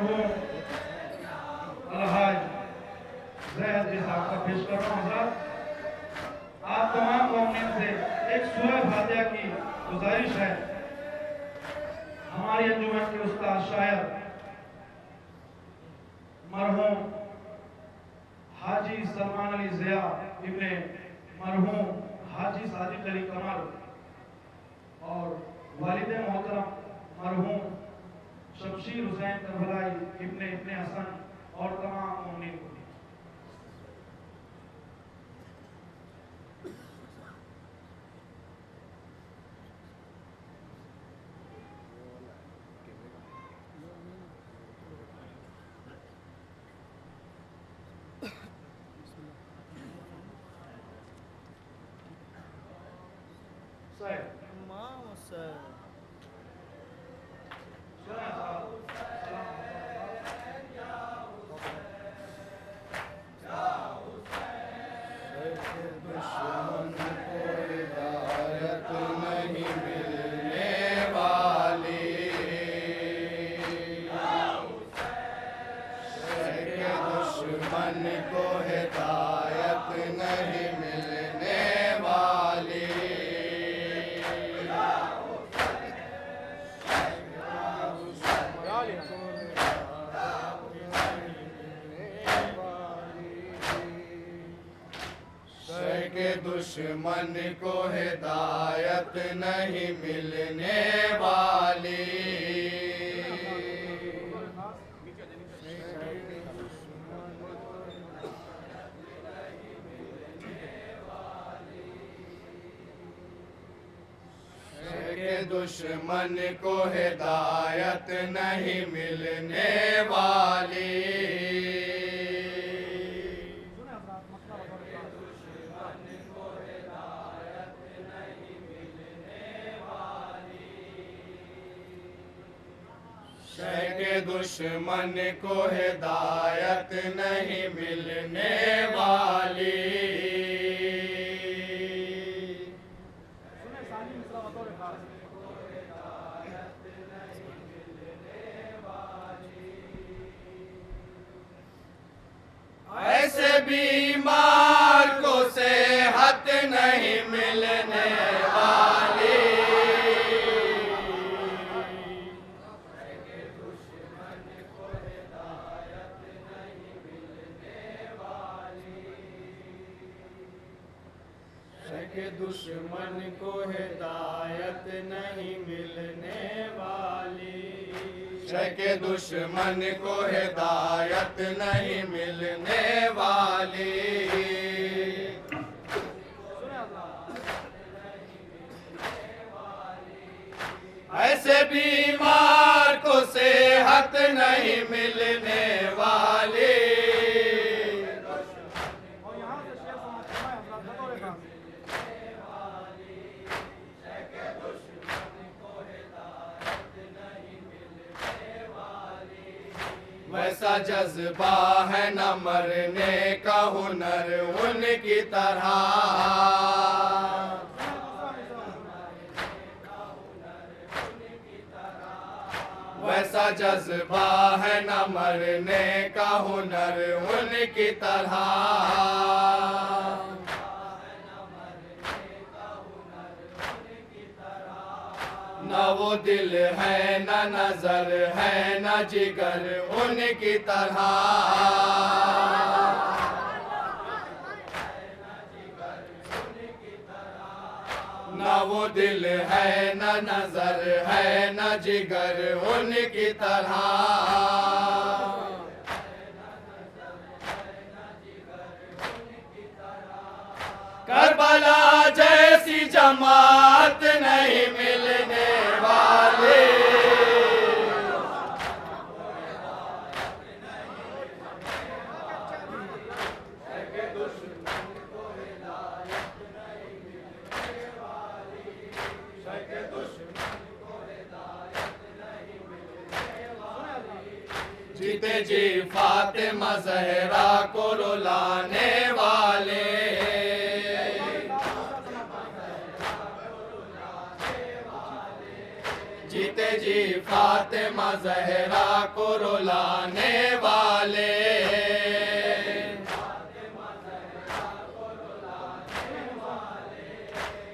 मरहूम अलहाज जैद जी साहब का पेश कर रहा हूँ। हज़रात, आप तमाम मोमिन से एक सूरह फातिहा की गुजारिश है। हमारी अंजुमन के उस्ताद शायर मरहूम हाजी सलमान अली ज़िया इब्ने मरहूम हाजी सादिक अली कमर और वालिद मोहतरम मरहूम शमशीर हुसैन करबलाई इब्ने इब्ने हसन और तमाम मोमिनीन को दुश्मन को हिदायत नहीं मिलने वाली। दुश्मन को हिदायत नहीं मिलने वाली। दुश्मन को हिदायत नहीं मिलने वाली। ऐसे बीमार को सेहत नहीं मिलने वाली। दुश्मन को हिदायत नहीं मिलने वाली। के दुश्मन को हिदायत नहीं मिलने वाली। ऐसे बीमार को सेहत नहीं मिलने वाली। वैसा जज्बा है न मरने का हुनर उनकी तरह। वैसा जज्बा है न मरने का हुनर उनकी तरह। न वो दिल है न नजर है न जिगर उनकी तरह। न वो दिल है न नजर है न जिगर उनकी तरह। करबला जैसी जमात नहीं मिलने वाली। जीते जी फातिमा ज़हरा को रुलाने वाले। जीते जी फातिमा जहरा को रुलाने वाले।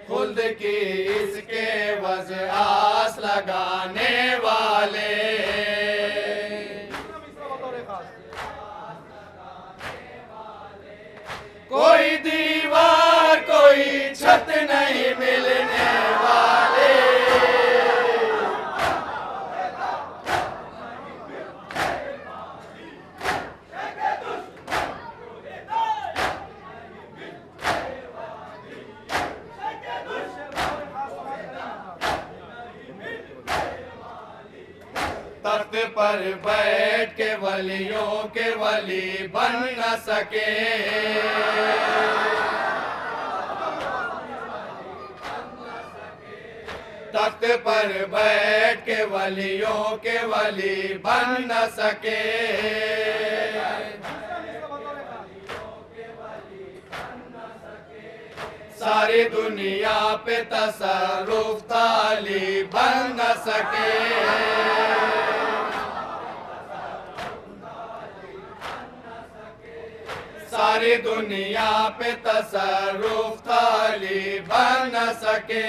खुल्द की इसके वज आस लगाने वाले। कोई दीवार कोई छत नहीं मिलने वाले। तख्त पर बैठ के वलियों के वली बन न सके। तख्त पर बैठ के वलियों के वली बन न सके। सारी दुनिया पे तसर्रुफ ताली बन न सके। सारी दुनिया पे तसर्रुफ ताली बन न सके।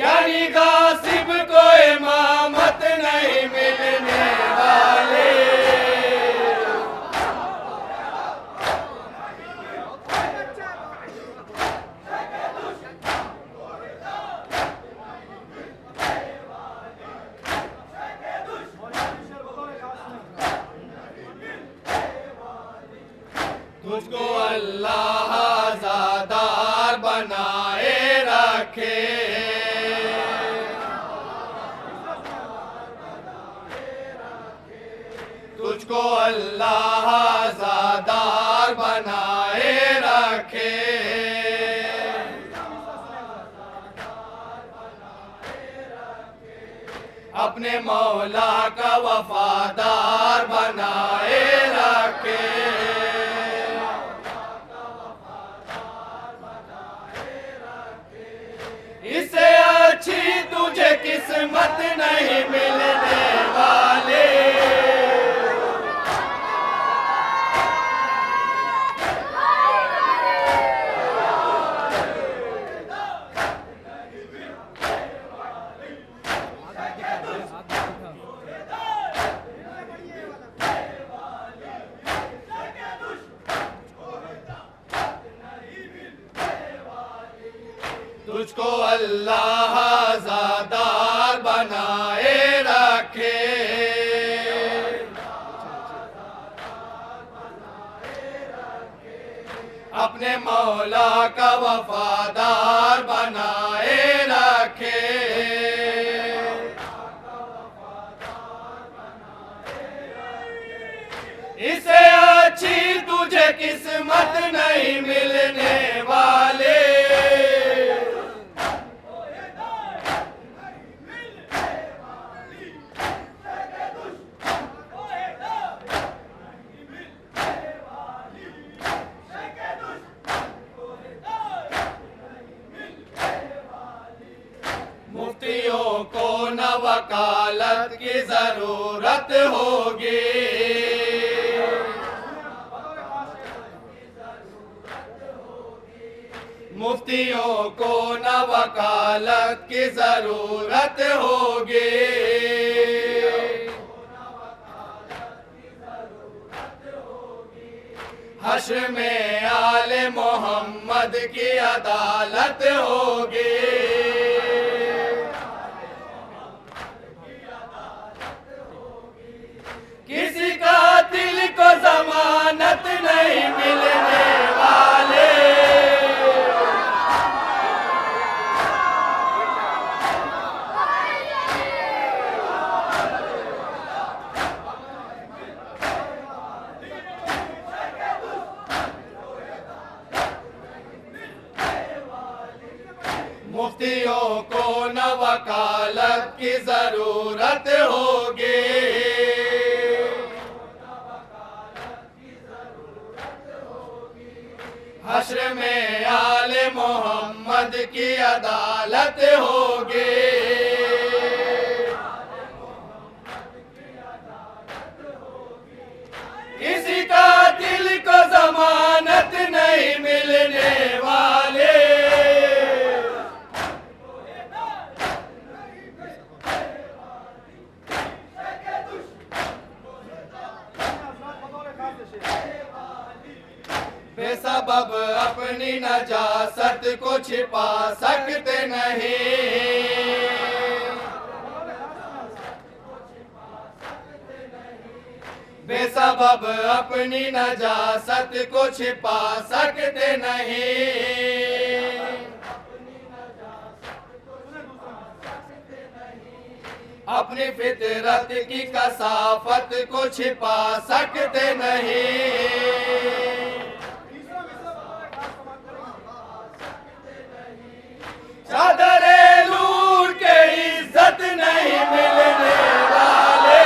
यानी गासिब को इमामत नहीं मिलने वाले। तुझको अल्लाह आज़ादार बनाए रखे। तुझको अल्लाह आज़ादार बनाए रखे। अपने मौला का वफादार बनाए रखे। इससे अच्छी तुझे किस्मत नहीं मिलने वाले। तुझको अल्लाह आज़ादार बनाए रखे। अपने मौला का वफादार बनाए रखे। इससे अच्छी तुझे किस्मत नहीं मिलने वाले। मुफ्तियों को न वकालत की जरूरत होगी। मुफ्तियों को न वकालत की जरूरत होगी। हश्र में आले मोहम्मद की अदालत होगी। किसी कातिल को जमानत नहीं मिलने वाले। मुफ्तियों को न वकालत की जरूरत होगी। हश्र में आले मोहम्मद की अदालत होगी। किसी का दिल को जमानत नहीं मिलने वाले। बेसबब अपनी नजासत को छिपा सकते नहीं। बेसबब अपनी नजासत को छिपा सकते नहीं। अपनी फितरत की कसाफत को छिपा सकते नहीं। चादरे लूट के इज्जत नहीं मिलने वाले।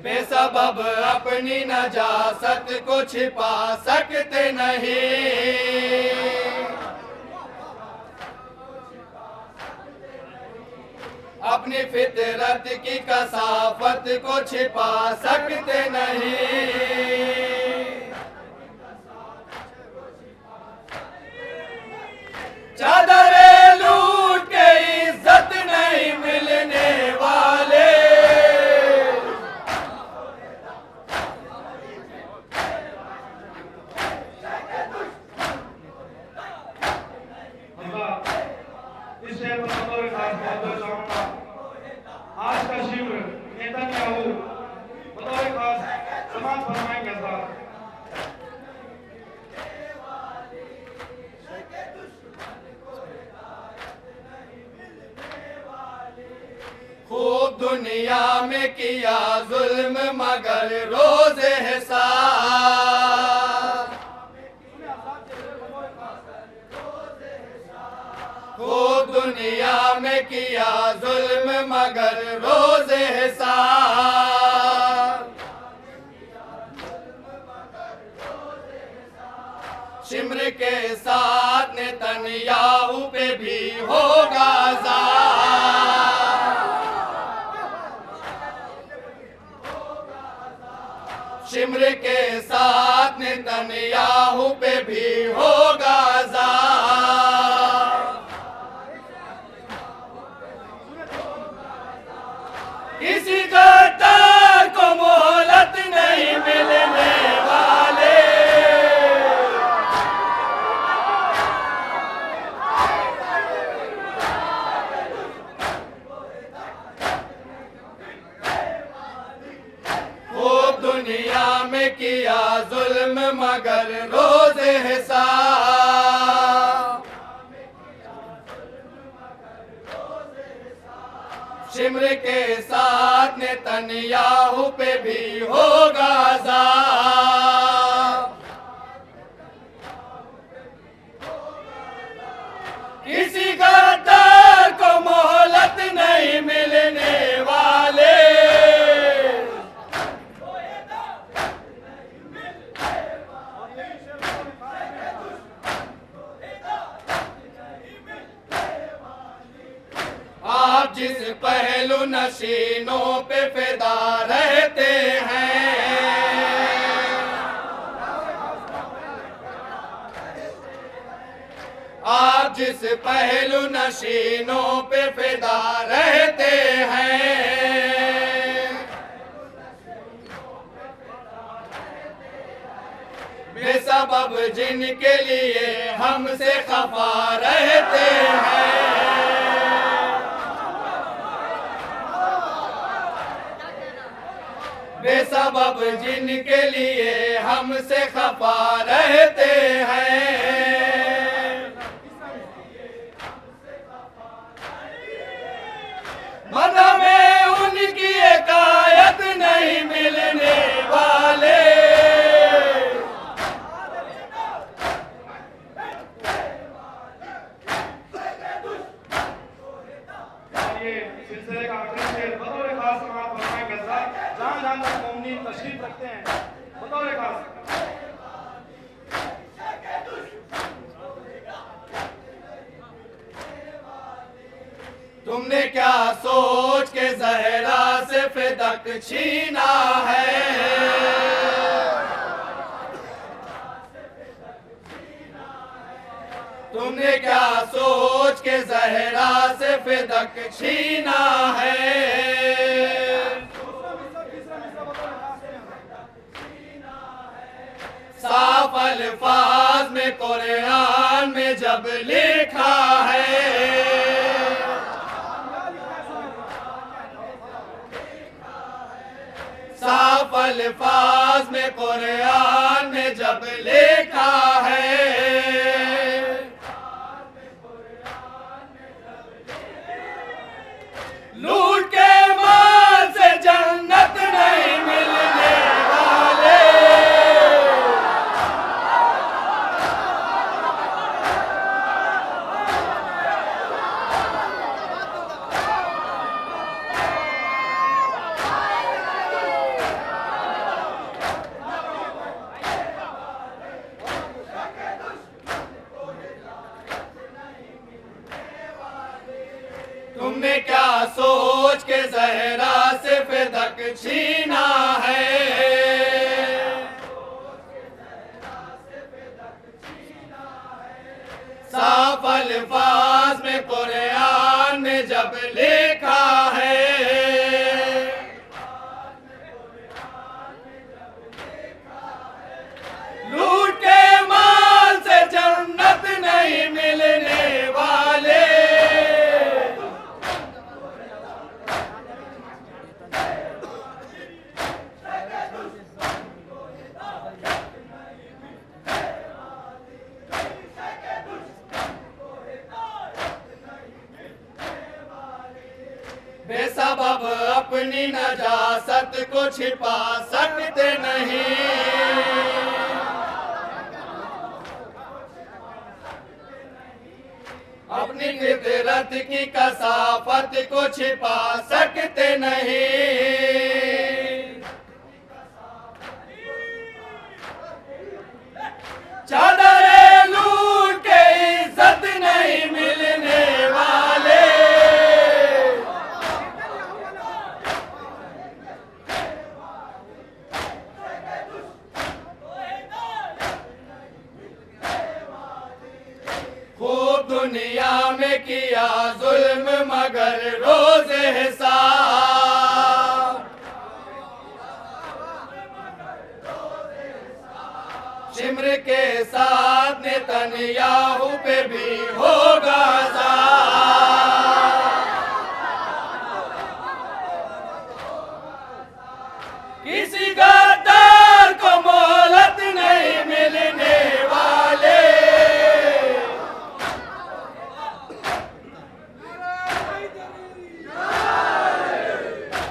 बेसबब अपनी नजासत को छिपा सकते नहीं। अपनी फितरत की कसाफत को छिपा सकते नहीं। चादरे लूट के इज्जत नहीं मिलने वाले। इस शहर में बतौर खास बहुत चाहूंगा, आज का शिविर नेतन्याहू बतौर खास समाज फरमाएंगे। खूब दुनिया में किया जुल्म मगर रोज़े हिसाब। खूब दुनिया में किया जुल्म मगर रोज़े हिसाब। शिम्र के साथ नेतन्याहू पे भी होगा अज़ाब। शिम्र के साथ नेतन्याहू पे भी होगा अज़ाब। किसी गद्दार को मोहलत नहीं मिलने वाले। खूब दुनिया में किया जुल्म मगर रोज़े हिसाब। शिम्र के साथ नेतन्याहू पे भी होगा अज़ाब। किसी गद्दार को मोहलत नहीं मिलने वाले। आप जिस पहलू नशीनों पे फिदा रहते हैं। आप जिस पहलू नशीनों पे फिदा रहते हैं। बेसबब जिनके लिए हमसे खफा रहते हैं। बेसबब जिनके लिए हमसे खफा रहते हैं। मज़ा में उनकी एकायत नहीं मिलने वाले। तुमने क्या सोच के जहरा से फिदक छीना है। तुमने क्या सोच के जहरा से फिदक छीना है। साफ अल्फाज में कुरान में जब लिखा है। साफ अल्फाज में कुरान में जब लिखा है। लूट के माल से जन्नत नहीं मिलने वाले। तुमने क्या सोच के जहरा से फिदक छीना है। साफ अल्फाज में कुरान में जब लिखा है। लूट के माल से जन्नत नहीं मिलने वाले। बेसबब अपनी नजासत को छिपा सकते नहीं। अपनी फितरत की कसाफत को छिपा सकते नहीं। चादरे लूट के इज्जत नहीं मिलने वाले। खूब दुनिया में किया जुल्म मगर रोज़े हिसाब। शिम्र के साथ नेतन्याहू पे भी होगा अज़ाब। किसी गद्दार को मोहलत नहीं मिलने वाले।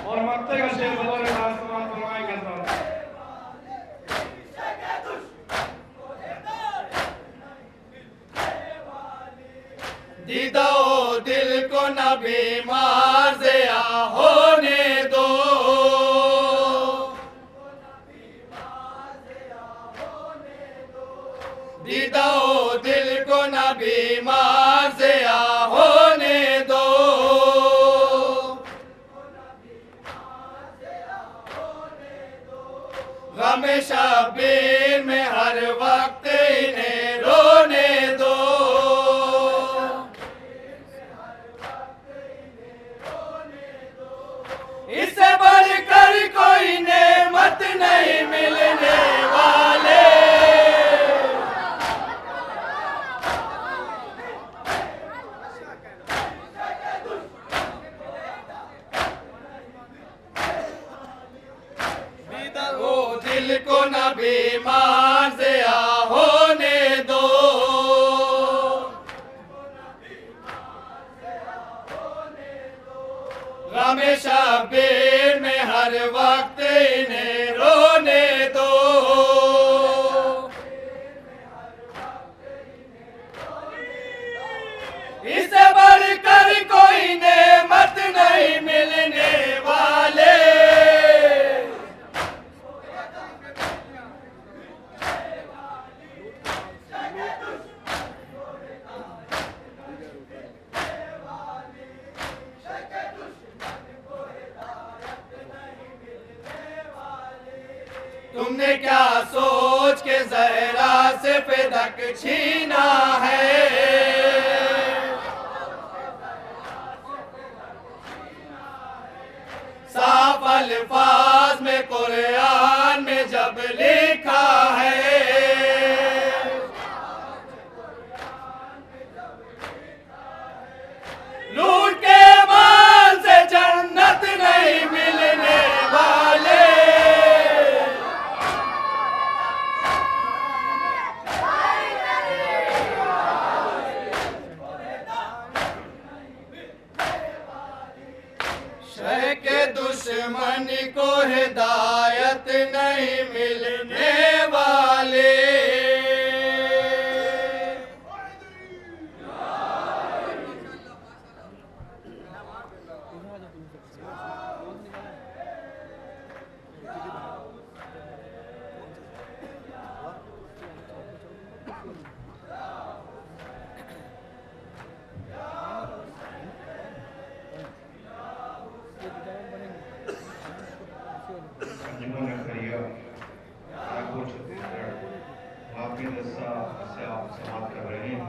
और मक्ते का शेर बतौर खास तमाम फरमाएंगे साहब। दीदो दिल को न बीमार ज़िया होने दो। दीदो दिल को न बीमार ज़िया होने दो। गम शबीर में हर वक्त इन्हें रोने दो। इससे बढ़कर कोई नेमत नहीं मिलने वाले। वो दिल को न बीमार ज़िया होने दो। गम शबीर में हर वक्त इन्हें रोने दो। इससे बढ़कर कोई नेमत नहीं मिलने वाले। तुमने क्या सोच के जहरा से फिदक छीना है। साफ अल्फाज में कुरान में जब लिखा है, लूट के माल से जन्नत नहीं मिलने वाले। शह के दुश्मन को हिदायत नहीं मिलने वाले। अंजुमन अखरिया रायपुर छत्तीसगढ़ वाकई दस्ता से आप समाप्त कर रहे हैं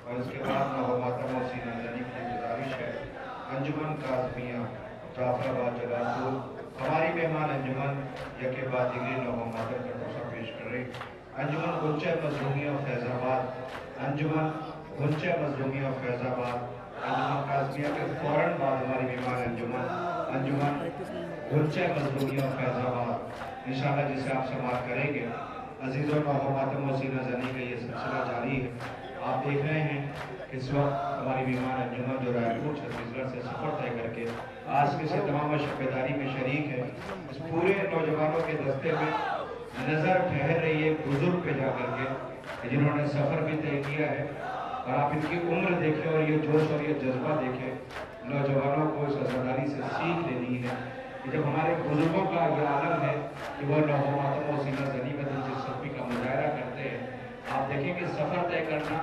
और इसके बाद नवमातम और सीना जनी की गुजारिश है अंजुमन काज़मिया जाफराबाद जलालपुर हमारी मेहमान अंजुमन यके बाद डिग्री नवमातम का तोहफा पेश कर रही अंजुमन गुंचे मजलूमिया फैज़ाबाद अंजुमन गुंचे मजलूमिया फैज़ाबाद अंजुमन काज़मिया के फौरन बाद हमारी मेहमान अंजुमन गुंचे मजलूमिया फैज़ाबाद इंशाअल्लाह जिसे आप समाप्त करेंगे। अजीज़ों नवमातम और सीना जनी का ये सिलसिला जारी है। आप देख रहे हैं इस वक्त हमारी मेहमान अंजुमन जो रायपुर छत्तीसगढ़ से सफ़र तय करके आज के से तमाम शब्बेदारी में शरीक है। इस पूरे नौजवानों के दस्ते में नज़र ठहर रही है बुजुर्ग पे जा करके जिन्होंने सफ़र भी तय किया है और आप इनकी उम्र देखें और ये जोश और ये जज्बा देखें। नौजवानों को इस अज़ादारी से सीख लेनी है कि जब हमारे बुजुर्गों का ये आलम है कि वह नवमातम और सीना जनी में दिलचस्पी का मुजाहरा करते हैं। आप देखें कि सफ़र तय करना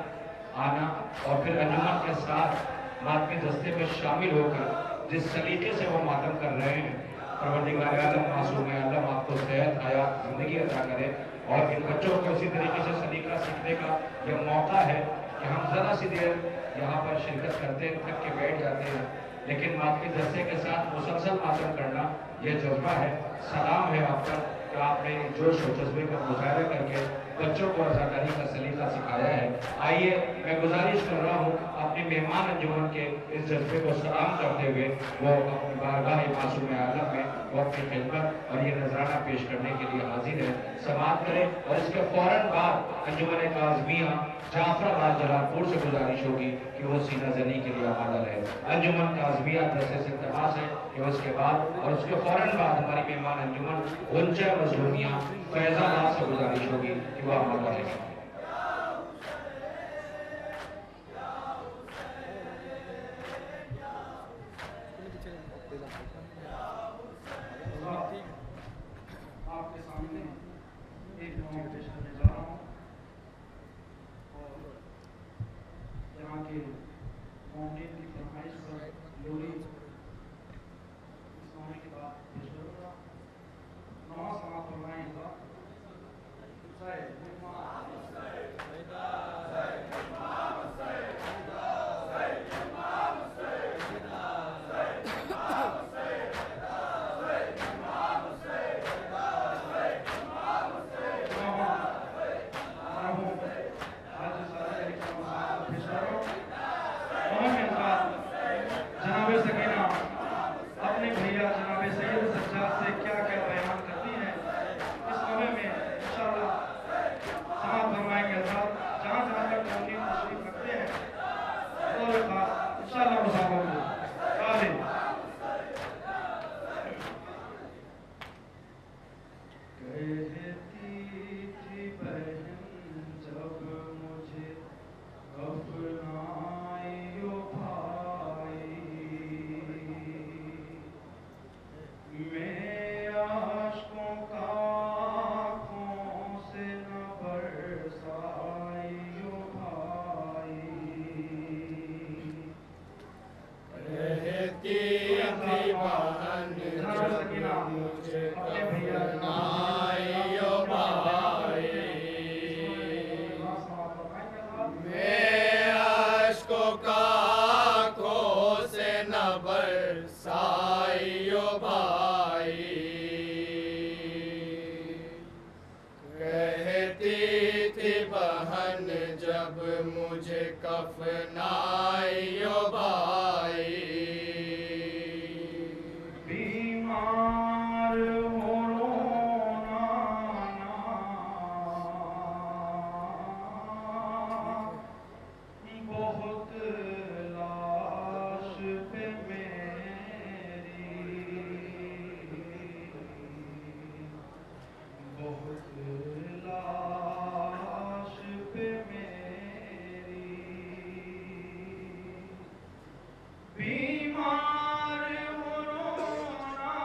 आना और फिर अंजुमन के साथ मातमी दस्ते में शामिल होकर जिस सलीके से वो मातम कर रहे हैं, परवरदिगार आलम मासूम आलम आपको सेहत हयात ज़िंदगी अता करे और इन बच्चों को इसी तरीके से सलीका सीखने का यह मौका है कि हम ज़रा सी देर यहाँ पर शिरकत करते हैं, थक के बैठ जाते हैं, लेकिन मातमी दस्ते के साथ मुसलसल मातम करना यह जज्बा है। सलाम है आप पर कि आपने जोश और जज्बे का मुजाहरा करके बच्चों को अज़ादारी का सलीका सिखाया है। आइए मैं गुजारिश कर रहा हूँ अपनी मेहमान अंजुमन के इस जज्बे को सलाम करते हुए वो अपनी बारगाह मासूम आलम में वो अपनी खिदमत और ये नजराना पेश करने के लिए हाजिर है। समाप्त करें और इसके फौरन बाद अंजुमन काज़मिया जाफराबाद जलालपुर से गुजारिश होगी कि वो सीना जनी के लिए आमादा रहे। अंजुमन काज़मिया दस्ते से इल्तिमास है कि उसके बाद और उसके फौरन बाद हमारी मेहमान अंजुमन गुंचे मजलूमिया फैज़ाबाद से गुजारिश होगी कि वो आमादा रहे। आपके सामने एक नोट पेश करने जा रहा हूँ और यहाँ के माउंटेन की फरमाइश पर लोरी इस्लामी की बात पेश करूँगा। नमाज समाप्त फरमाएंगा। जब मुझे कफनाइयो भाई बीमार हो रोना बहुत लाश पे मेरी बहुत लाश पे मेरी बीमार हो रोना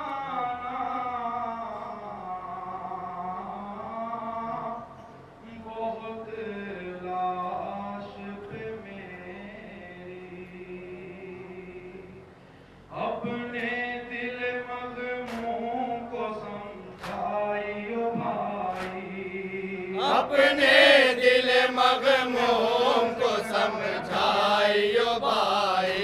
बहुत लाश पे मेरी अपने दिल मगमूम को समझाइयो भाई अपने दिल मगमूम को समझाइयो भाई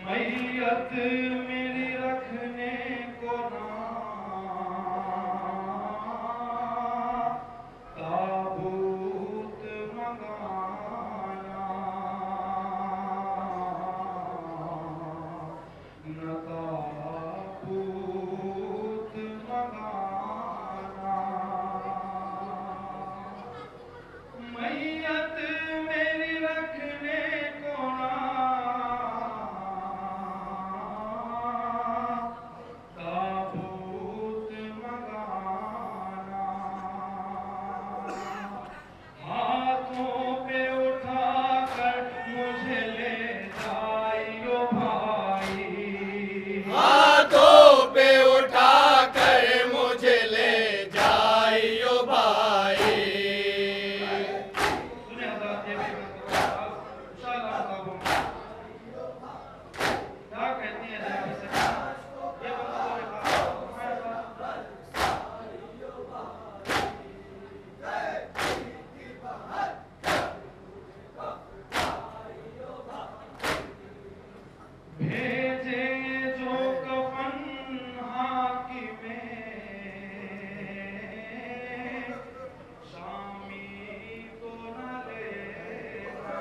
मैयत मेरी रखने को ना ताबूत मंगाना न ताबूत मंगाना मैयत मेरी रखने को ना ताबूत मंगाना हाथों पे उठाकर मुझे ले जाइयो भाई हाथों पे उठाकर मुझे ले जाइयो भाई सुने हज़रात ये भी इंशाअल्लाह क्या कहती है जनाब से ये भेजे जो कफन हाकिमे शामी को न लेना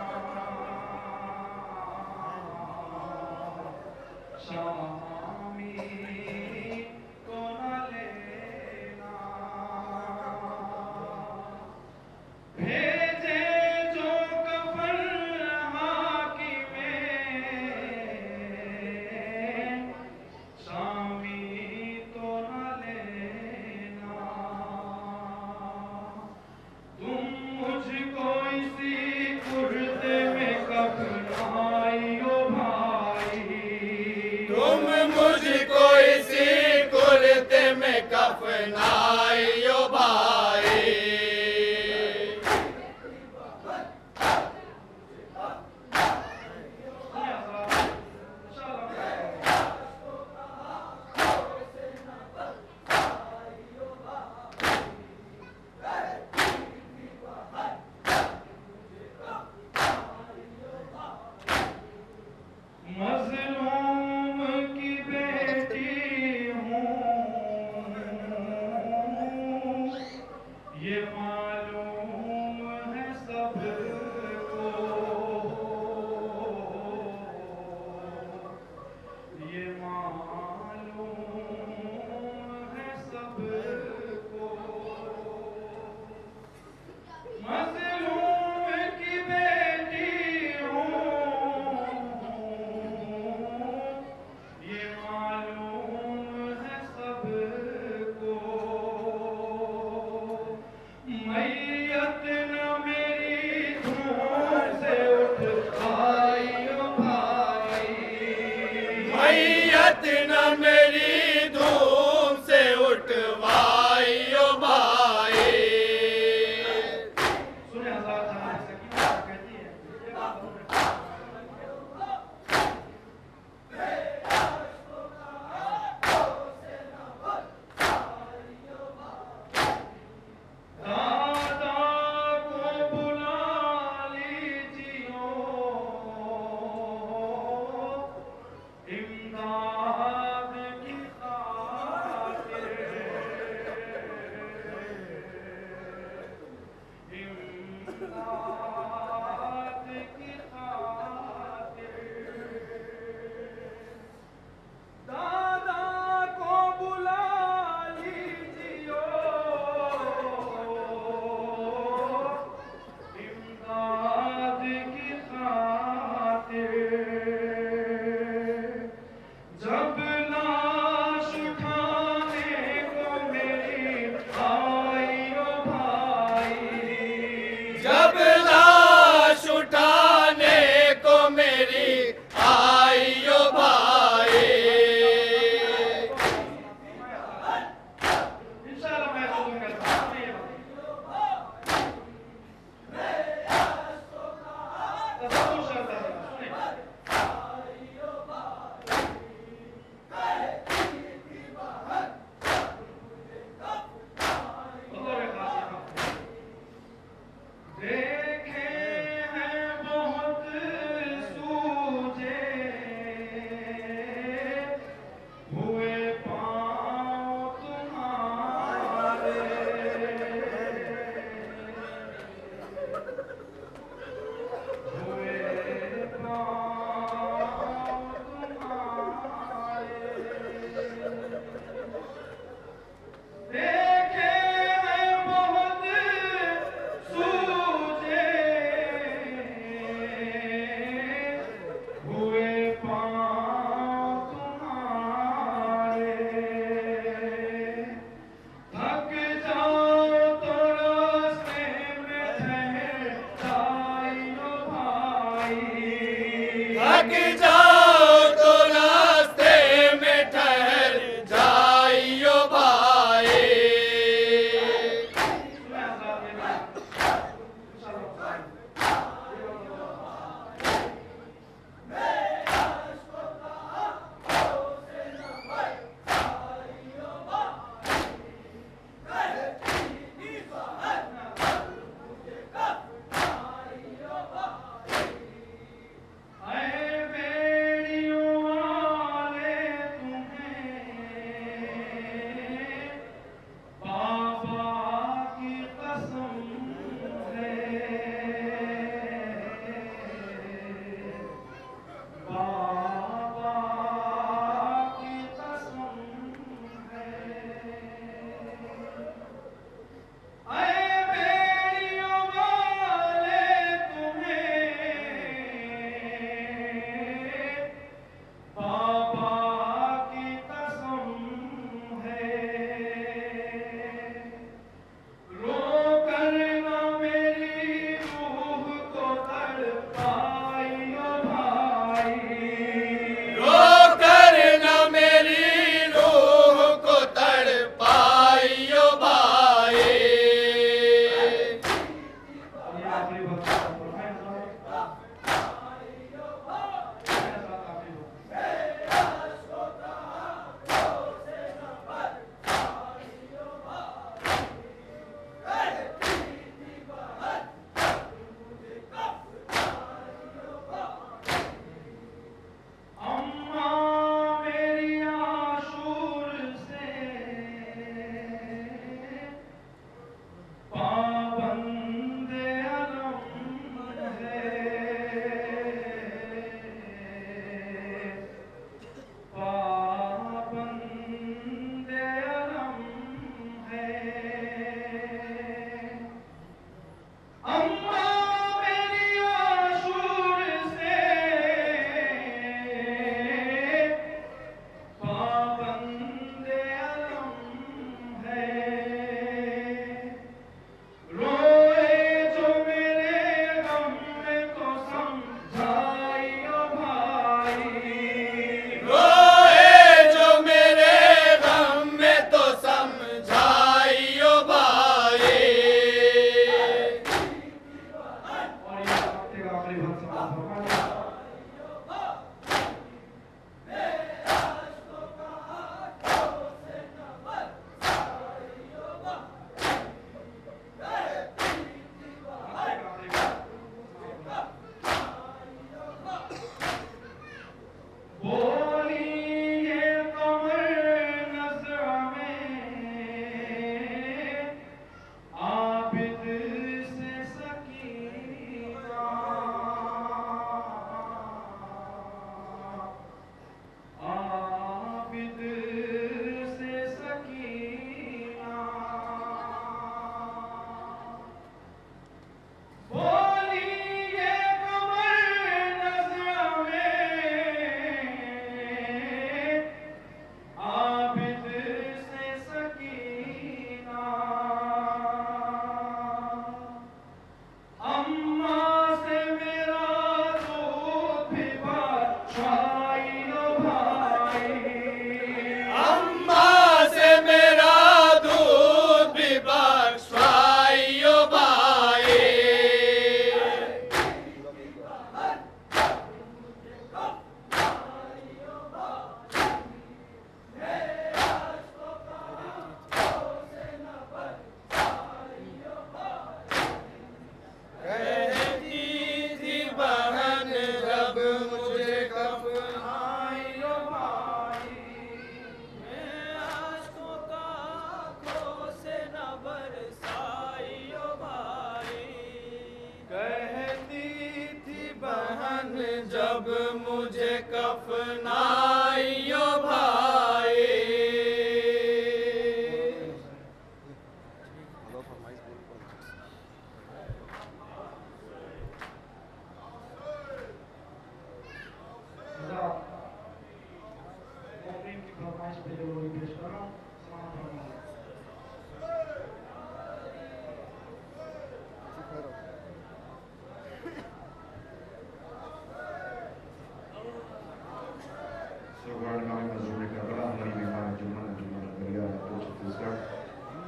शामी को न लेना भेजे जो कफन हाकिमे शामी तो न लेना तुम मुझको इसी कुर्ते में कफनाइयो भाई तुम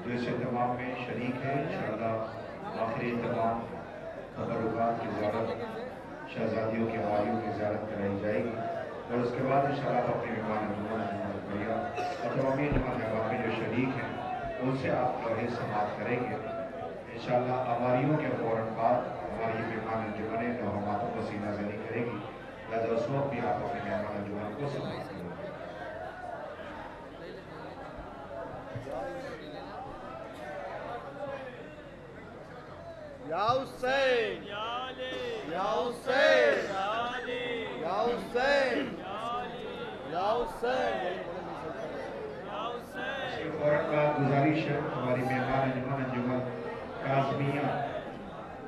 जो इस इत्तेमाम में शरीक है। इंशाअल्लाह आखिरी इत्तेमाम तबरुकात की ज़ियारत, शहजादियों की हमारियों की ज़ियारत कराई जाएगी और उसके बाद इंशाअल्लाह अपने मेहमान बढ़िया और तमामी मेहमान में जो शरीक हैं उनसे आप लोहे समात करेंगे। इंशाअल्लाह हमारियों के फ़ौरन बाद हमारी मेहमान अंजुमन नौहमातों को सीना जनी करेगी। लिहाजा उस वक्त भी आप अपने मेहमान अंजुमन को समात करेंगे। या हुसैन, या हुसैन, या हुसैन, या हुसैन। फौरन बाद गुजारिश है हमारी मेहमान अंजुमन काज़मिया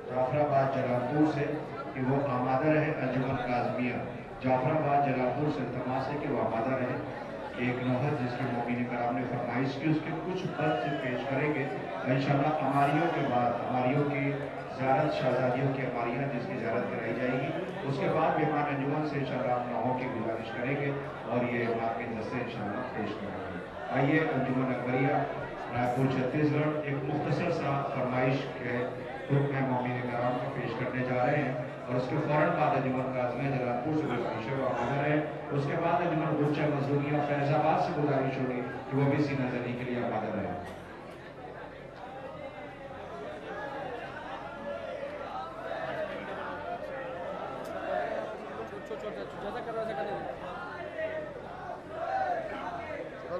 जाफराबाद जलालपुर से कि वो आमादा रहे। अंजुमन काज़मिया जाफराबाद जलालपुर से तमाश है कि वो आमादा रहे। एक नौहद जिसकी मोमिन कराम ने फरमाइश की उसके कुछ पद पेश करेंगे इंशाअल्लाह। हमारियों के बाद हमारियों की ज़ियारत, शहजादियों की हमारियाँ जिसकी ज़ियारत कराई जाएगी। उसके बाद मेहमान अंजुमन से इंशाअल्लाह नौहों की गुजारिश करेंगे और ये मार्के दस्ते इंशाअल्लाह पेश करेंगे। आइए अंजुमन अकबरिया रायपुर छत्तीसगढ़ एक मुख्तसर सा फरमाइश के हुक्म मोमिन कराम को पेश करने जा रहे हैं और उसके फ़ौरन बाद अंजुमन काज़मिया जलालपुर से गुजारिश है वो आमादा है। उसके बाद अंजुमन गुलशन मज़दूरिया फैज़ाबाद से गुजारिश होगी कि वो भी सीना ज़नी के लिए आमादा रहे।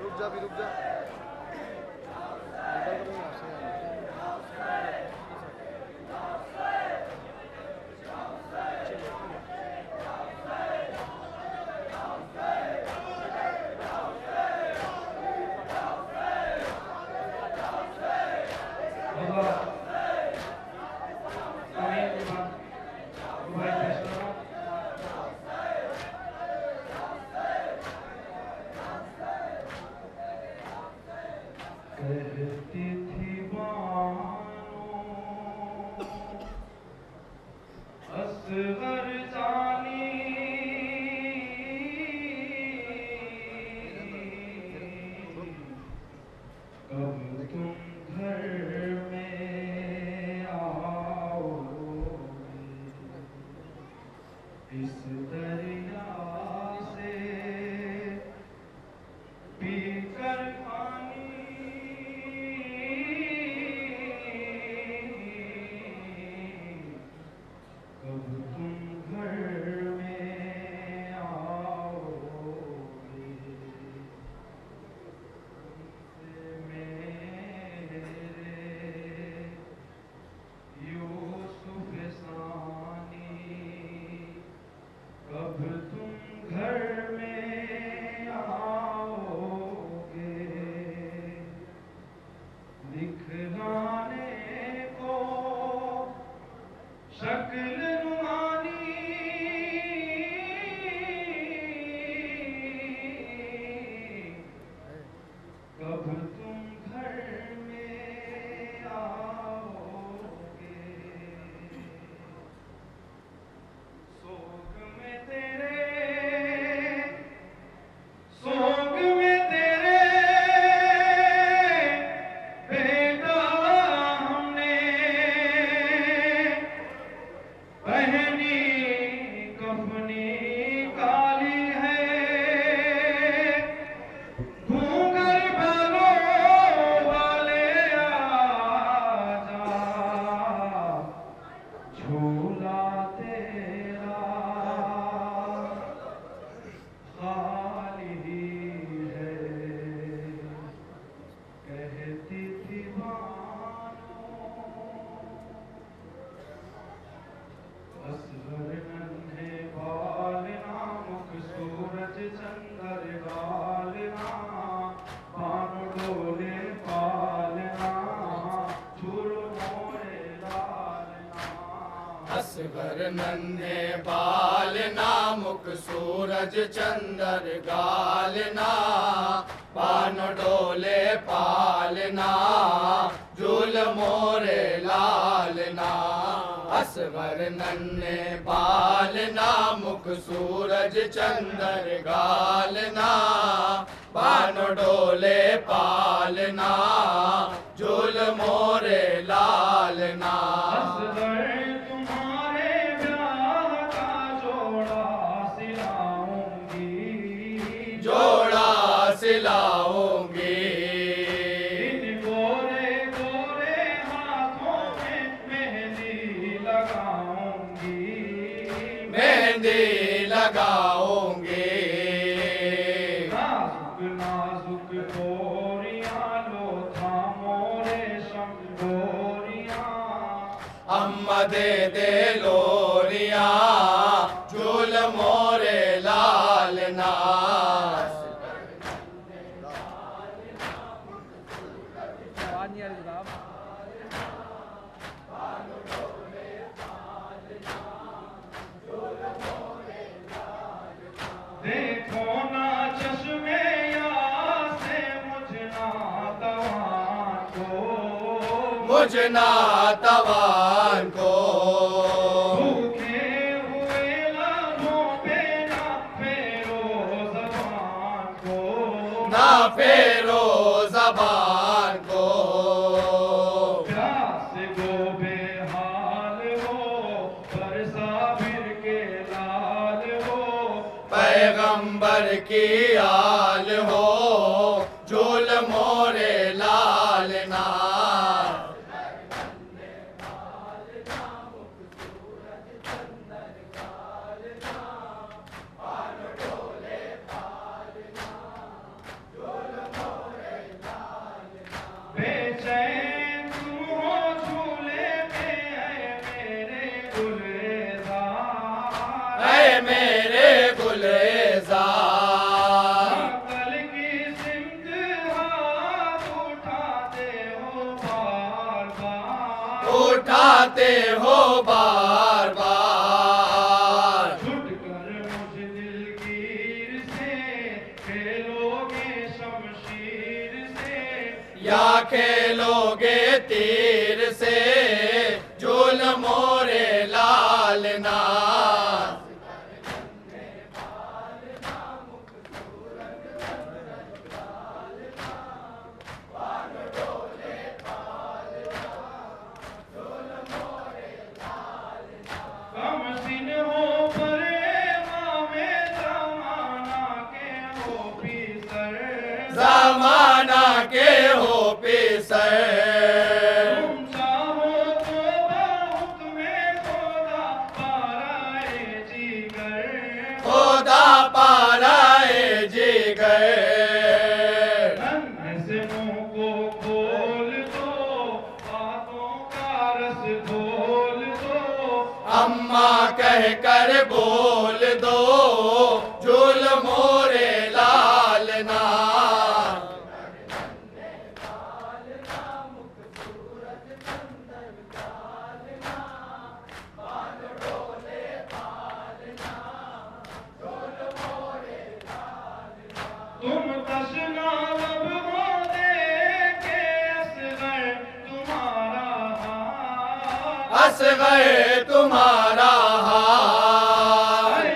रुक जा, रुक जा। इस दरिया से पीकर पानी कब तुम घर में आओगे मेरे यूसुफ सानी कब तुम घर में आओगे दिखलाने को शक्ल नुमानी कब तुम घर में आओगे सोग में तेरे बेटा हमने पहनी कफनी काली है घूंघर बालों वाले आजा झूला तेरा खाली है कहती थी असगर नन्हे बाल नामुक सूरज चंदर गालना पान डोले पालना झूल मोरे लालना असगर नन्हे बाल नामुक सूरज चंदर गालना पान डोले पालना झूल मोरे लालना असगर नन्हे बाल नामुक सूरज चंदर गालना पान डोले पालना झूल मोरे लालना असगर तुम्हारे ब्याह का जोड़ा सिलाऊंगी जोड़ा सिलाऊंगी इन गोरे गोरे हाथों में मेहंदी लगाऊंगी मेहंदी लगाऊंगी नाजुक नाजुक गोरियां लो थामो रेशम गोरियां अम्मा दे लोरिया झूल मोरे लालना देखो ना चश्मे से मुझ ना तवान को भूखे हुए लालों पे ना फेरो ज़बान को ना फेरो ज़बान को प्यास गो बेहाल हो पर साबिर के लाल हो पैगंबर की आल हो झूल मोरे लालना बेचैन तुम हो झूले में मेरे गुलजार ऐ मेरे गुलजार अकल की सिमत हाथ उठाते हो बार बार उठाते हो बार बार छुट कर मुझ दिलगीर से खेलोगे शमशीर से या खेलोगे तीर से झूल मोरे लालना कम सिन हो परे बोल दो झूल मोरे लालना। तुम तशना लब हो देखे असगर तुम्हारा हाल। असगर तुम्हारा हाल।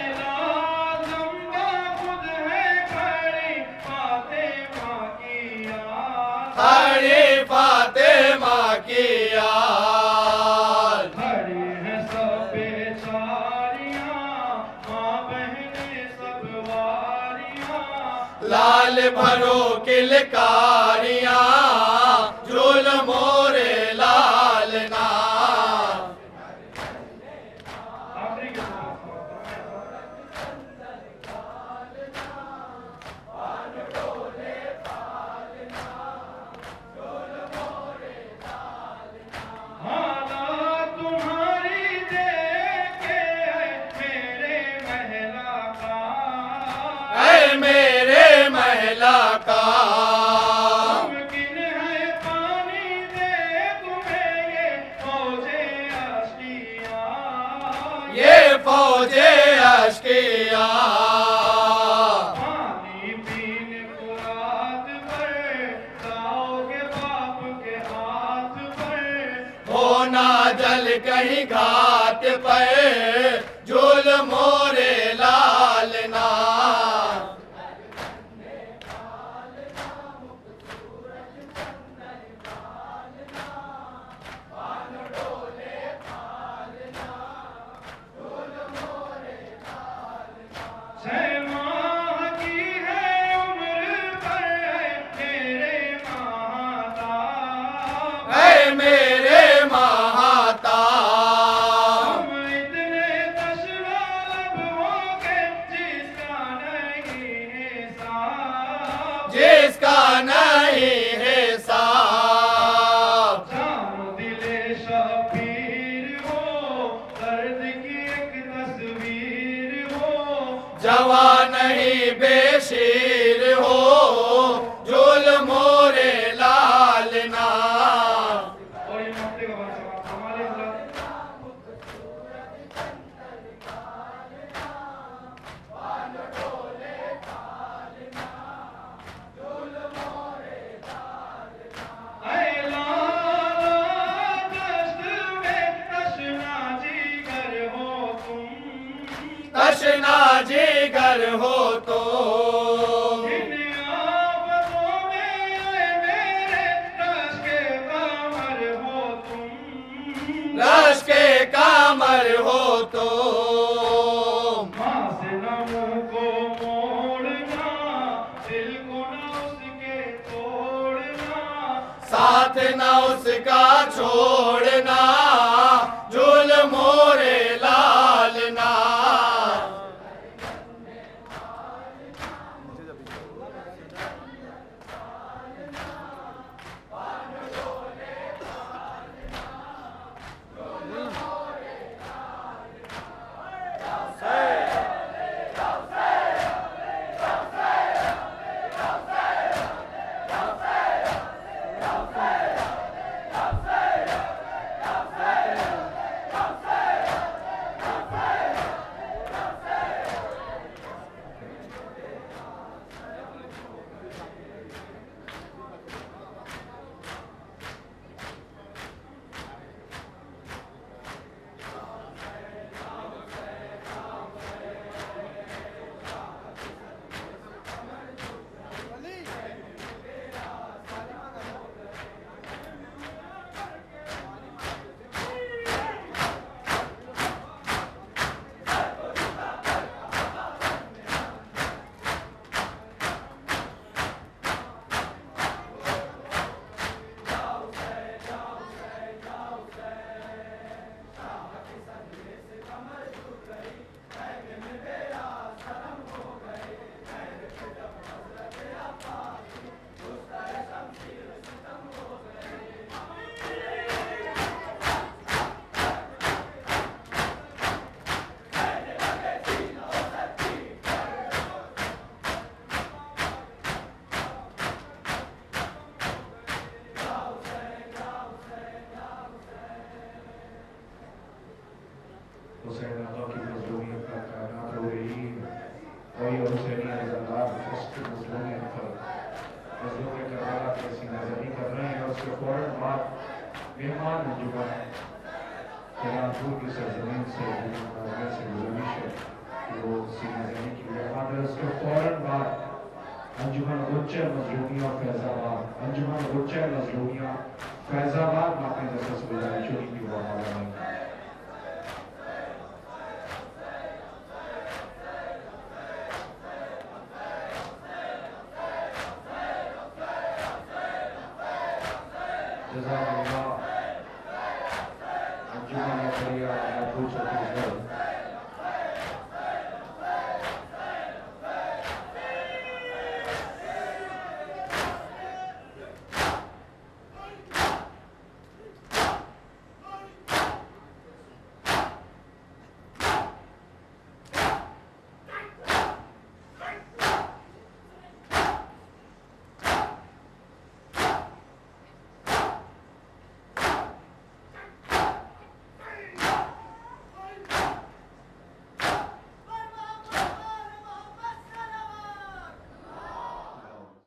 लंबा खुद है खड़ी फातिमा की याद। खड़ी फातिमा की याद। खड़ी हैं सब बेचारियां माँ बहनें सब वारियां। लाल भरो किलकारियां झूल मोरे लालना। आखिरी के साथ हालात तुम्हारी देखे मेरे महला का। ऐ मेरे महला का। मुमकिन है पानी दे तुम्हें ये फौजे अश्किया। ये फौजे अश्किया। पानी पीने को रात भर जाओगे बाप के हाथ पर। होना जल कहीं घाट पर झूल मोरे लालना। छह माह की है उम्र पर मेरे महाताप। ऐ मेरे महाताप। तुम इतने तशना लब होगे जिसका नहीं हिसाब। जिसका नहीं हिसाब। जानो दिले शबीर हो दर्द की एक तस्वीर हो। जवान नहीं बेशीर हो झूल मोरे लालना। और ये मौके का बादशाह हमारे तशना जिगर हो तो। इन आफतों में मेरे रश के कामर हो तुम। रश के कामर हो तो। माँ से न मुँह को मोड़ना दिल को न उसके तोड़ना। साथ न उसका छोड़ना झूल मोरे लालना। तमाम अंजुमन जलालपुर की सरजमीन से गुजारिश है कि वो सीना जनी की हमारे उसके फौरन बाद अंजुमन उच्च मजलूमिया फैजाबाद अंजुमन उच्च मजलूमिया फैजाबाद मापे दस गुजारिशों की